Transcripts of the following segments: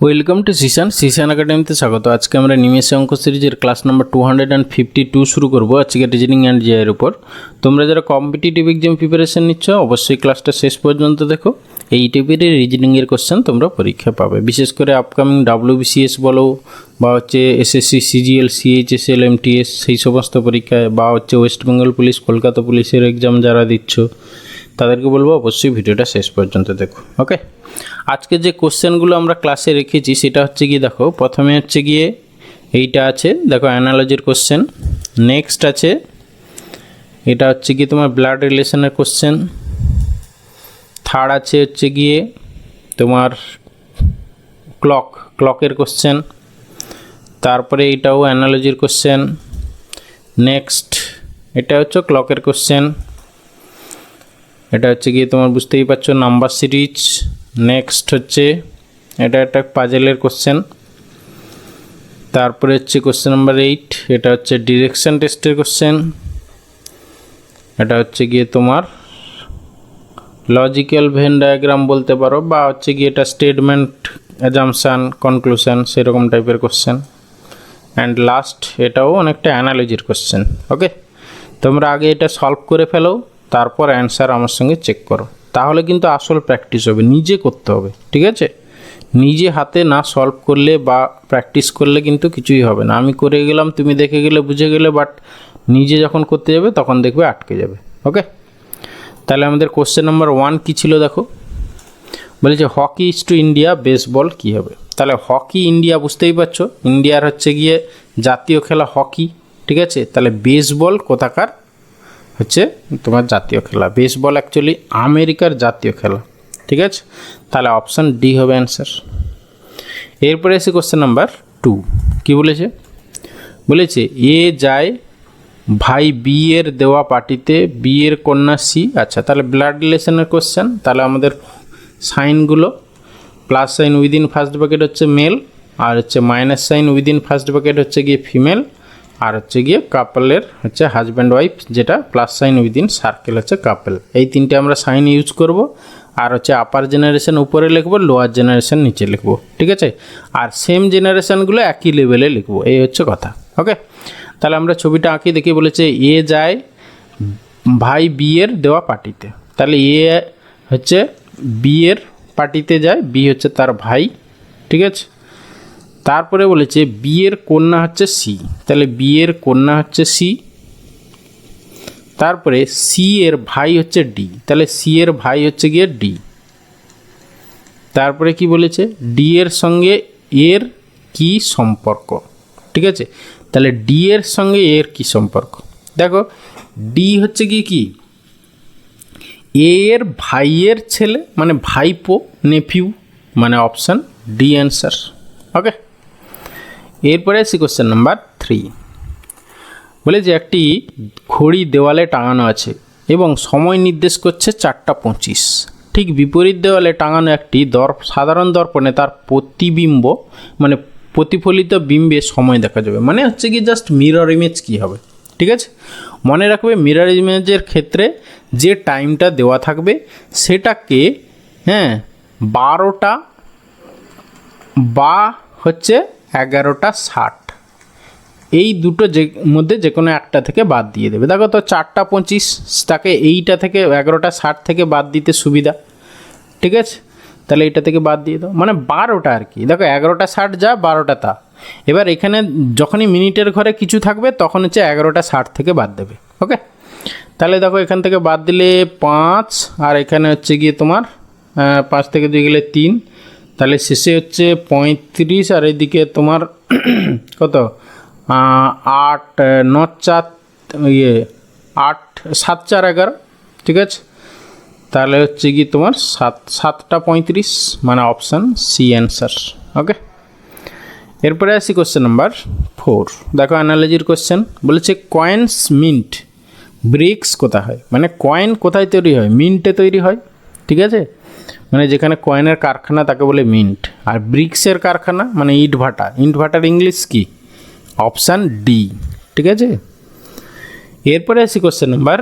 Welcome to Xishan একাডেমিতে স্বাগত। আজকে আমরা নিমেষে অঙ্ক সিরিজের ক্লাস নাম্বার 252 শুরু করব আজকে রিজনিং অ্যান্ড জিআইয়ের উপর। তোমরা যারা কম্পিটিটিভ এক্সাম প্রিপারেশন নিচ্ছ অবশ্যই ক্লাসটা শেষ পর্যন্ত দেখো। এই টাইপের রিজনিংয়ের কোশ্চেন তোমরা পরীক্ষা পাবে, বিশেষ করে আপকামিং WBCS বলো বা হচ্ছে SSC CGL CHSL MTS সেই সমস্ত পরীক্ষায়, বা হচ্ছে ওয়েস্ট বেঙ্গল পুলিশ কলকাতা পুলিশের এক্সাম যারা দিচ্ছ তাদেরকে বলবো অবশ্যই ভিডিওটা শেষ পর্যন্ত দেখো। ওকে, আজকে যে কোশ্চেনগুলো আমরা ক্লাসে রেখেছি সেটা হচ্ছে গিয়ে দেখো, প্রথমে হচ্ছে গিয়ে এইটা আছে দেখো অ্যানালজির কোশ্চেন, নেক্সট আছে এটা হচ্ছে গিয়ে তোমার ব্লাড রিলেশনের কোশ্চেন, থার্ড আছে হচ্ছে গিয়ে তোমার ক্লকের কোশ্চেন, তারপরে এটাও অ্যানালজির কোশ্চেন, নেক্সট এটা হচ্ছে ক্লকের কোশ্চেন, এটা হচ্ছে গিয়ে তোমার বুঝতেই পারছো নাম্বার সিরিজ, নেক্সট হচ্ছে এটা একটা পাজেলের কোশ্চেন, তারপরে হচ্ছে কোশ্চেন নাম্বার 8 এটা হচ্ছে ডিরেকশন টেস্টের কোশ্চেন, এটা হচ্ছে গিয়ে তোমার লজিক্যাল ভেন ডায়াগ্রাম বলতে পারো, বা হচ্ছে গিয়ে এটা স্টেটমেন্ট অ্যাজাম্পশন কনক্লুশন সেরকম টাইপের কোশ্চেন, অ্যান্ড লাস্ট এটাও অনেকটা অ্যানালজির কোশ্চেন। ওকে, তোমরা আগে এটা সলভ করে ফেলো, তারপর অ্যান্সার আমার সঙ্গে চেক করো, তাহলে কিন্তু আসল প্র্যাকটিস হবে, নিজে করতে হবে। ঠিক আছে, নিজে হাতে না সলভ করলে বা প্র্যাকটিস করলে কিন্তু কিছুই হবে না। আমি করে গেলাম, তুমি দেখে গেলে বুঝে গেলে, বাট নিজে যখন করতে যাবে তখন দেখবে আটকে যাবে। ওকে, তাহলে আমাদের কোশ্চেন নাম্বার 1 কী ছিল দেখো, বলেছে hockey is to India baseball কী হবে। তাহলে হকি ইন্ডিয়া বুঝতেই পারছো, ইন্ডিয়ার হচ্ছে গিয়ে জাতীয় খেলা হকি। ঠিক আছে, তাহলে বেসবল কোথাকার হচ্ছে তোমার জাতীয় খেলা, বেসবল অ্যাকচুয়ালি আমেরিকার জাতীয় খেলা। ঠিক আছে, তাহলে অপশান ডি হবে অ্যান্সার। এরপরে এসে কোশ্চেন নাম্বার 2 কী বলেছে, বলেছে এ যায় ভাই বি এর দেওয়া পার্টিতে, বি এর কন্যা সি। আচ্ছা, তাহলে ব্লাড রিলেশনের কোশ্চেন, তাহলে আমাদের সাইনগুলো plus sign within first bracket হচ্ছে মেল, আর হচ্ছে minus sign within first bracket হচ্ছে গিয়ে ফিমেল, আর হচ্ছে গিয়ে কাপলের হচ্ছে হাজব্যান্ড ওয়াইফ, যেটা প্লাস সাইন উইদিন সার্কেল হচ্ছে কাপল। এই তিনটে আমরা সাইন ইউজ করব, আর হচ্ছে আপার জেনারেশন উপরে লিখবো, লোয়ার জেনারেশন নিচে লিখবো। ঠিক আছে, আর সেম জেনারেশনগুলো একই লেভেলে লিখবো, এই হচ্ছে কথা। ওকে, তাহলে আমরা ছবিটা আঁকি দেখি। বলেছে এ যায় ভাই বি এর দেওয়া পার্টিতে, তাহলে এ হচ্ছে বি এর পার্টিতে যায়, বি হচ্ছে তার ভাই। ঠিক আছে, তারপরে বলেছে বি এর কন্যা হচ্ছে সি, তাহলে বি এর কন্যা হচ্ছে সি, তারপরে সি এর ভাই হচ্ছে ডি, তাহলে সি এর ভাই হচ্ছে গিয়ে ডি, তারপরে কি বলেছে ডি এর সঙ্গে এর কি সম্পর্ক। ঠিক আছে, তাহলে ডি এর সঙ্গে এর কি সম্পর্ক, দেখো ডি হচ্ছে গিয়ে কি এ এর ভাইয়ের ছেলে, মানে ভাইপো নেফিউ, মানে অপশান ডি অ্যান্সার। ওকে, এরপরে আসি কোশ্চেন নাম্বার 3, বলে যে একটি ঘড়ি দেওয়ালে টাঙানো আছে এবং সময় নির্দেশ করছে 4:25, ঠিক বিপরীত দেওয়ালে টাঙানো একটি সাধারণ দর্পণে তার প্রতিবিম্ব মানে প্রতিফলিত বিম্বে সময় দেখা যাবে, মানে হচ্ছে কি জাস্ট মিরর ইমেজ কী হবে। ঠিক আছে, মনে রাখবে মিরর ইমেজের ক্ষেত্রে যে টাইমটা দেওয়া থাকবে সেটাকে 12টা বা হচ্ছে 11:60 এই দুটো মধ্যে যে কোনো একটা থেকে বাদ দিয়ে দেবে। দেখো তো 4:25 তাকে এইটা থেকে 11:60 থেকে বাদ দিতে সুবিধা। ঠিক আছে, তাহলে এইটা থেকে বাদ দিয়ে দাও, মানে 12টা আর কি। দেখো 11:60 যা 12টা তা, এবার এখানে যখনই মিনিটের ঘরে কিছু থাকবে তখন হচ্ছে 11:60 থেকে বাদ দেবে। ওকে, তাহলে দেখো এখান থেকে বাদ দিলে 5, আর এখানে হচ্ছে গিয়ে তোমার 5 থেকে 2 গেলে 3, তাহলে শেষে হচ্ছে 35, আর এদিকে তোমার কত 8 9 4 8 7 4 11। ঠিক আছে, তাহলে হচ্ছে কি তোমার 7:35, মানে অপশান সি অ্যান্সার। ওকে, এরপরে আসি কোশ্চেন নাম্বার 4, দেখো অ্যানালজির কোশ্চেন, বলেছে কয়েন্স মিন্ট ব্রিক্স কোথায় হয়, মানে কয়েন কোথায় তৈরি হয়, মিন্টে তৈরি হয়। ঠিক আছে, মানে যেখানে কয়েনের কারখানা তাকে বলে মিন্ট, আর ব্রিক্সের কারখানা মানে ইট ভাটার ইংলিশ কি, অপশান ডি। ঠিক আছে, এরপরে আসি কোশ্চেন নাম্বার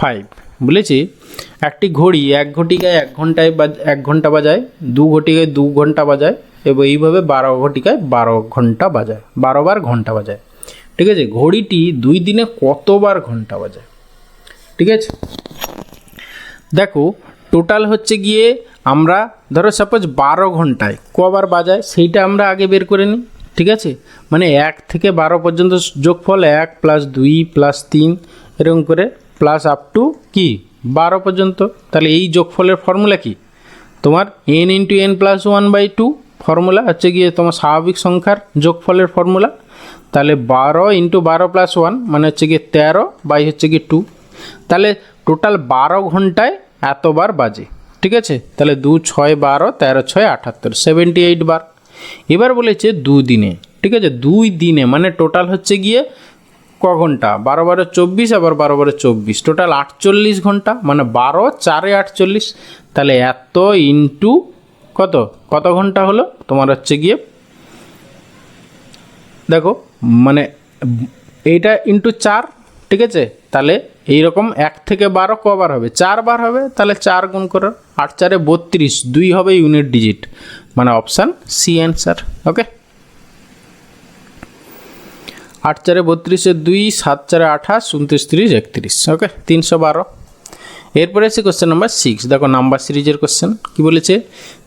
5, বলেছি একটি ঘড়ি 1 ঘটিকায় 1 ঘন্টায় 1 ঘন্টা বাজায়, 2 ঘটিকায় 2 ঘন্টা বাজায় এবং এইভাবে 12 ঘটিকায় 12 ঘন্টা বাজায়, 12 বার ঘন্টা বাজায়। ঠিক আছে, ঘড়িটি 2 দিনে কতবার ঘন্টা বাজায়? ঠিক আছে, দেখো টোটাল হচ্ছে গিয়ে আমরা ধরো সাপোজ 12 ঘন্টায় কবার বাজায় সেইটা আমরা আগে বের করে নিই। ঠিক আছে, মানে 1 থেকে 12 পর্যন্ত যোগফল 1 + 2 + 3 এরকম করে প্লাস আপ টু কি 12 পর্যন্ত। তাহলে এই যোগফলের ফর্মুলা কি তোমার n × n+1/2 ফর্মুলা হচ্ছে গিয়ে তোমার স্বাভাবিক সংখ্যার যোগফলের ফর্মুলা। তাহলে 12 × 12 + 1 মানে হচ্ছে গিয়ে 13 বাই হচ্ছে গিয়ে 2। তাহলে টোটাল 12 ঘন্টায় এতবার বাজে। ঠিক আছে, তাহলে 2 × 6 = 12, 13 × 6 = 78, 78 বার। এবার বলেছে 2 দিনে। ঠিক আছে, 2 দিনে মানে টোটাল হচ্ছে গিয়ে ক ঘন্টা? 12 × 12 = 24, আবার 12 × 12 = 24, টোটাল 48 ঘন্টা, মানে 12 × 4 = 48। তাহলে এত ইন্টু কত ঘন্টা হলো তোমার হচ্ছে গিয়ে দেখো মানে এইটা ইন্টু 4। ঠিক আছে, তাহলে এইরকম 1 থেকে 12 কবার হবে? 4 বার হবে। তাহলে 4 গুণ করো, 8 × 4 = 32, 2 হবে ইউনিট ডিজিট, মানে অপশান সি অ্যান্সার। ওকে, 8 × 4 = 32, 2, 7 × 4 = 28, 29, 30, 31। ওকে, 312। এরপরে আছে কোশ্চেন নাম্বার 6। দেখো নাম্বার সিরিজের কোশ্চেন কি বলেছে?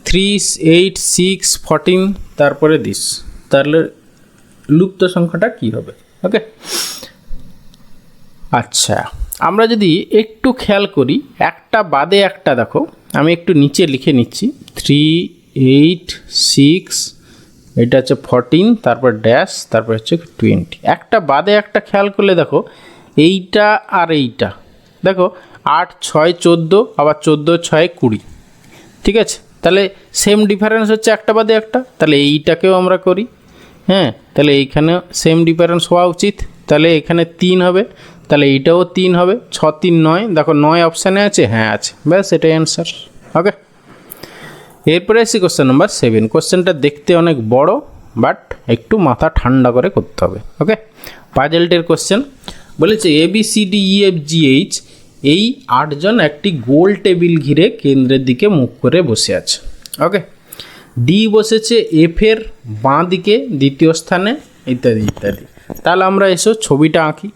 3, 8, 6, 14 তারপরে দিস, তাহলে লুপ্ত সংখ্যাটা কি হবে? ওকে, আচ্ছা আমরা যদি একটু খেয়াল করি একটা বাদে একটা, দেখো আমি একটু নিচে লিখে নিচ্ছি 3, 8, 6, এটা হচ্ছে 14, তারপর ড্যাশ, তারপর হচ্ছে 20। একটা বাদে একটা খেয়াল করলে দেখো এইটা আর এইটা, দেখো 8, 6, 14, আবার 14, 6, 20। ঠিক আছে, তাহলে সেম ডিফারেন্স হচ্ছে একটা বাদে একটা, তাহলে এইটাকেও আমরা করি। হ্যাঁ, তাহলে এইখানে সেম ডিফারেন্স হওয়া উচিত, তাহলে এখানে 3 হবে, তাহলে এইটাও 3 হবে। 6, 3, 9, দেখো 9 অপশানে আছে, হ্যাঁ আছে, ব্যাস এটাই অ্যান্সার। ওকে, এরপরে আসি কোশ্চেন নাম্বার 7। কোশ্চেনটা দেখতে অনেক বড়, বাট একটু মাথা ঠান্ডা করে করতে হবে। ওকে, পাজেলটের কোশ্চেন বলেছে ABCDEFGH এই 8 জন একটি গোল টেবিল ঘিরে কেন্দ্রের দিকে মুখ করে বসে আছে। ওকে, ডি বসেছে এফের বাঁ দিকে দ্বিতীয় স্থানে, ইত্যাদি ইত্যাদি। তাহলে আমরা এসো ছবিটা আঁকি।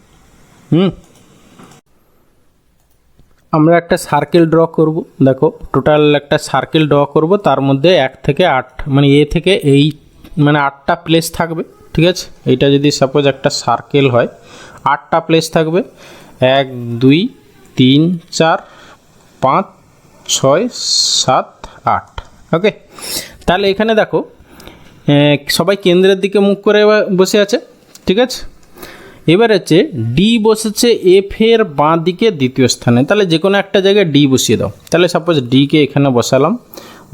আমরা একটা সার্কেল ড্র করব। দেখো টোটাল একটা সার্কেল ড্র করব, তার মধ্যে 1 থেকে 8 মানে এ থেকে এই মানে 8টা প্লেস থাকবে। ঠিক আছে, এইটা যদি সাপোজ একটা সার্কেল হয় 8টা প্লেস থাকবে, 1, 2, 3, 4, 5, 6, 7, 8। ওকে, তাহলে এখানে দেখো সবাই কেন্দ্রের দিকে মুখ করে বসে আছে। ঠিক আছে, এবার হচ্ছে ডি বসেছে এফের বাঁ দিকে দ্বিতীয় স্থানে, তাহলে যে কোনো একটা জায়গায় ডি বসিয়ে দাও। তাহলে সাপোজ ডিকে এখানে বসালাম,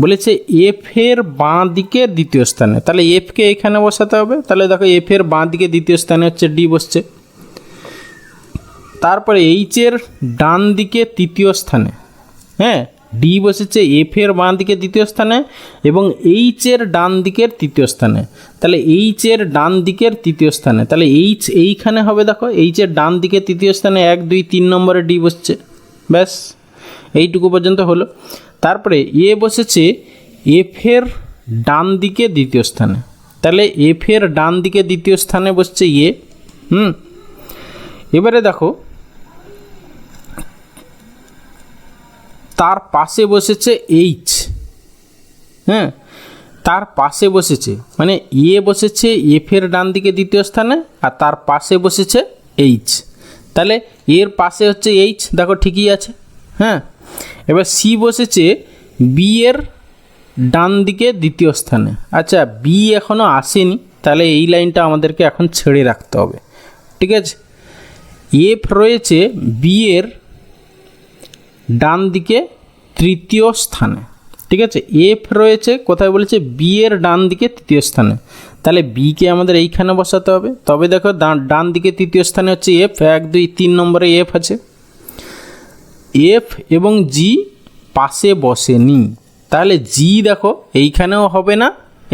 বলেছে এফের বাঁ দিকে দ্বিতীয় স্থানে, তাহলে এফকে এখানে বসাতে হবে। তাহলে দেখো এফের বাঁ দিকে দ্বিতীয় স্থানে হচ্ছে ডি বসছে। তারপরে এইচের ডান দিকে তৃতীয় স্থানে, হ্যাঁ ডি বসেছে এফের বাঁ দিকে দ্বিতীয় স্থানে এবং এইচের ডান দিকের তৃতীয় স্থানে, তাহলে এইচের ডান দিকের তৃতীয় স্থানে, তাহলে এইচ এইখানে হবে। দেখো এইচের ডান দিকে তৃতীয় স্থানে 1, 2, 3 নম্বরে ডি বসছে, ব্যাস এইটুকু পর্যন্ত হলো। তারপরে এ বসেছে এফের ডান দিকে দ্বিতীয় স্থানে, তাহলে এফের ডান দিকে দ্বিতীয় স্থানে বসছে এ। এবারে দেখো তার পাশে বসেছে এইচ, হ্যাঁ তার পাশে বসেছে মানে এ বসেছে এফের ডান দিকে দ্বিতীয় স্থানে আর তার পাশে বসেছে এইচ, তাহলে এর পাশে হচ্ছে এইচ, দেখো ঠিকই আছে। হ্যাঁ, এবার সি বসেছে বি এর ডান দিকে দ্বিতীয় স্থানে। আচ্ছা বি এখনও আসেনি, তাহলে এই লাইনটা আমাদেরকে এখন ছেড়ে রাখতে হবে। ঠিক আছে, এফ রয়েছে বি এর ডান দিকে তৃতীয় স্থানে। ঠিক আছে, এফ রয়েছে কোথায় বলেছে? বি এর ডান দিকে তৃতীয় স্থানে, তাহলে বিকে আমাদের এইখানে বসাতে হবে। তবে দেখো ডান দিকে তৃতীয় স্থানে হচ্ছে এফ, 1, 2, 3 নম্বরে এফ আছে। এফ এবং জি পাশে বসেনি, তাহলে জি দেখো এইখানেও হবে না,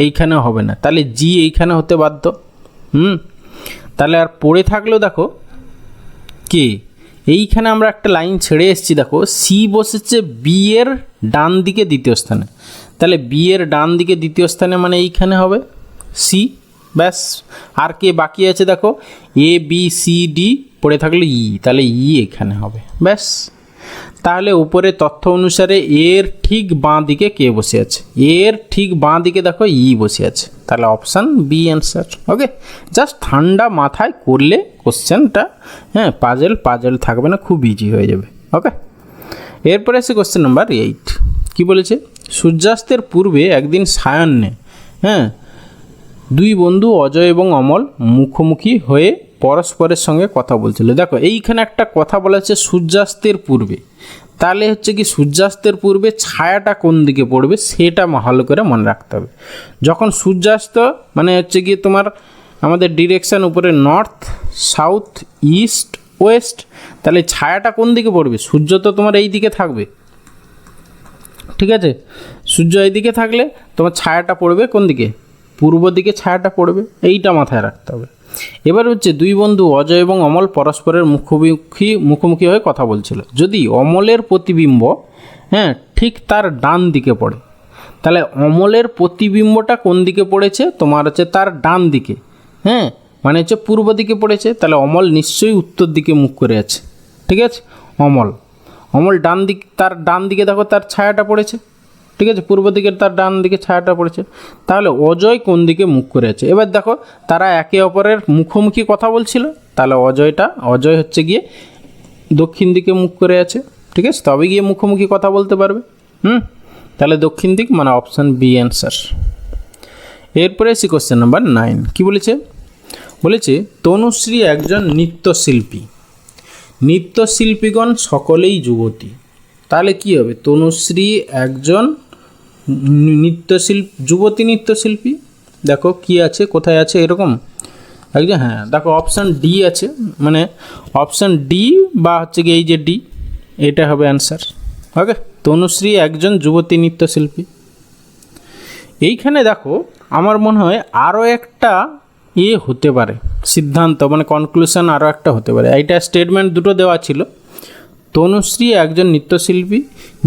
এইখানেও হবে না, তাহলে জি এইখানে হতে বাধ্য। তাহলে আর পড়ে থাকলো দেখো কে এইখানে আমরা একটা লাইন ছেড়ে এসেছি, দেখো সি বসেছে বি এর ডান দিকে দ্বিতীয় স্থানে, তাহলে বি এর ডান দিকে দ্বিতীয় স্থানে মানে এইখানে হবে সি, ব্যাস। আর কে বাকি আছে দেখো, এ বি সি ডি পড়ে থাকলে ই, তাহলে ই এখানে হবে, ব্যাস। তাহলে উপরে তথ্য অনুসারে এর ঠিক বাঁ দিকে কে বসে আছে, এর ঠিক বাঁ দিকে দেখো ই বসে আছে, তাহলে অপশান বি অ্যান্সার। ওকে, জাস্ট ঠান্ডা মাথায় করলে কোশ্চেনটা, হ্যাঁ পাজেল থাকবে না, খুব ইজি হয়ে যাবে। ওকে, এরপরে এসে কোশ্চেন নাম্বার 8 কি বলেছে, সূর্যাস্তের পূর্বে একদিন সায়াহ্নে, হ্যাঁ, দুই বন্ধু অজয় এবং অমল মুখোমুখি হয়ে পরস্পরের সঙ্গে কথা বলছিল। দেখো এইখানে একটা কথা বলা হচ্ছে সূর্যাস্তের পূর্বে, তাহলে হচ্ছে কি সূর্যাস্তের পূর্বে ছায়াটা কোন দিকে পড়বে সেটা ভালো করে মনে রাখতে হবে। যখন সূর্যাস্ত মানে হচ্ছে কি তোমার আমাদের ডিরেকশান উপরে নর্থ সাউথ ইস্ট ওয়েস্ট, তাহলে ছায়াটা কোন দিকে পড়বে, সূর্য তো তোমার এই দিকে থাকবে, ঠিক আছে, সূর্য এই দিকে থাকলে তোমার ছায়াটা পড়বে কোন দিকে, পূর্ব দিকে ছায়াটা পড়বে, এইটা মাথায় রাখতে হবে। এবার হচ্ছে দুই বন্ধু অজয় এবং অমল পরস্পরের মুখোমুখি হয়ে কথা বলছিল। যদি অমলের প্রতিবিম্ব, হ্যাঁ, ঠিক তার ডান দিকে পড়ে, তাহলে অমলের প্রতিবিম্বটা কোন দিকে পড়েছে, তোমার হচ্ছে তার ডান দিকে, হ্যাঁ, মানে হচ্ছে পূর্ব দিকে পড়েছে, তাহলে অমল নিশ্চয়ই উত্তর দিকে মুখ করে আছে, ঠিক আছে। অমল ডান দিক, তার ডান দিকে দেখো তার ছায়াটা পড়েছে, ঠিক আছে, পূর্ব দিকের তার ডান দিকে ছায়াটা পড়েছে, তাহলে অজয় কোন দিকে মুখ করে আছে। এবার দেখো তারা একে অপরের মুখোমুখি কথা বলছিল, তাহলে অজয় হচ্ছে গিয়ে দক্ষিণ দিকে মুখ করে আছে, ঠিক আছে, তবে গিয়ে মুখোমুখি কথা বলতে পারবে। তাহলে দক্ষিণ দিক মানে অপশান বি অ্যান্সার। এরপরে এসি কোশ্চেন নাম্বার 9 কি বলেছে তনুশ্রী একজন নৃত্যশিল্পী, নৃত্যশিল্পীগণ সকলেই যুবতী, তাহলে কি হবে, তনুশ্রী একজন যুবতী নৃত্যশিল্পী, দেখো কি আছে কোথায় আছে এরকম একজন, হ্যাঁ দেখো অপশান ডি আছে, মানে অপশান ডি বা হচ্ছে কি এই যে ডি, এটা হবে অ্যান্সার। ওকে, তনুশ্রী একজন যুবতী নৃত্যশিল্পী। এইখানে দেখো আমার মনে হয় আরও একটা হতে পারে সিদ্ধান্ত, মানে কনক্লুশন আরও একটা হতে পারে। এইটা স্টেটমেন্ট দুটো দেওয়া ছিল, তনুশ্রী একজন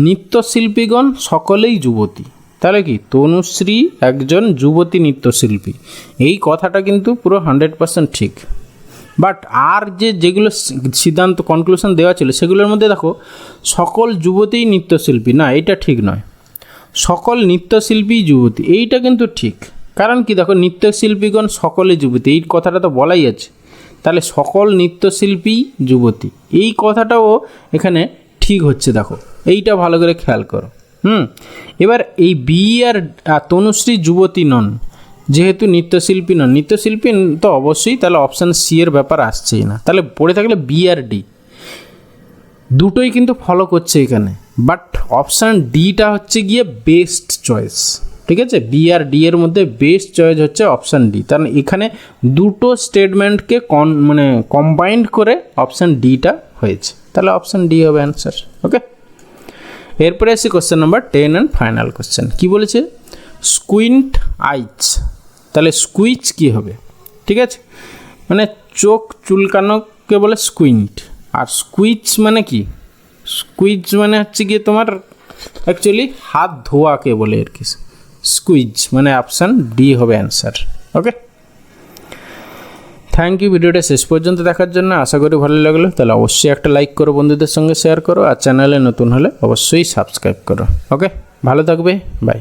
নৃত্যশিল্পীগণ সকলেই যুবতী, তাহলে কি তনুশ্রী একজন যুবতী নৃত্যশিল্পী, এই কথাটা কিন্তু পুরো 100% ঠিক। বাট আর যেগুলো সিদ্ধান্ত কনক্লুশন দেওয়া ছিল সেগুলোর মধ্যে দেখো সকল যুবতীই নৃত্যশিল্পী, না এটা ঠিক নয়, সকল নৃত্যশিল্পী যুবতী এইটা কিন্তু ঠিক। কারণ কি দেখো নৃত্যশিল্পীগণ সকলে যুবতী, এই কথাটা তো বলাই আছে, তাহলে সকল নৃত্যশিল্পী যুবতী এই কথাটাও এখানে ঠিক হচ্ছে, দেখো এইটা ভালো করে খেয়াল করো। এবার এই বি আর তনুশ্রী যুবতী নন, যেহেতু নৃত্যশিল্পী নন, নৃত্যশিল্পী তো অবশ্যই, তাহলে অপশান সি এর ব্যাপার আসছেই না, তাহলে পড়ে থাকলে বি আর ডি দুটোই কিন্তু ফলো করছে এখানে, বাট অপশান ডিটা হচ্ছে গিয়ে বেস্ট চয়েস, ঠিক আছে, বি আর ডি এর মধ্যে বেস্ট চয়েস হচ্ছে অপশান ডি, কারণ এখানে দুটো স্টেটমেন্টকে কম্বাইন্ড করে অপশান ডিটা হয়েছে, তাহলে অপশান ডি হবে অ্যান্সার। ওকে, এরপরে আসি question number 10 and final question কি বলেছে, স্কুইন্ট আইজ, তাহলে স্কুইচ কি হবে, ঠিক আছে, মানে চোখ চুলকানোকে বলে স্কুইন্ট, আর স্কুইচ মানে কি, স্কুইজ মানে হচ্ছে গিয়ে তোমার অ্যাকচুয়ালি হাত ধোয়াকে বলে আর কি, স্কুইজ মানে অপশান ডি হবে অ্যান্সার। ওকে, থ্যাংক ইউ ভিডিওটা শেষ পর্যন্ত দেখার জন্য, আশা করি ভালো লাগলো, তাহলে অবশ্যই একটা লাইক করো, বন্ধুদের সঙ্গে শেয়ার করো, আর চ্যানেলে নতুন হলে অবশ্যই সাবস্ক্রাইব করো। ওকে, ভালো থাকবে, বাই।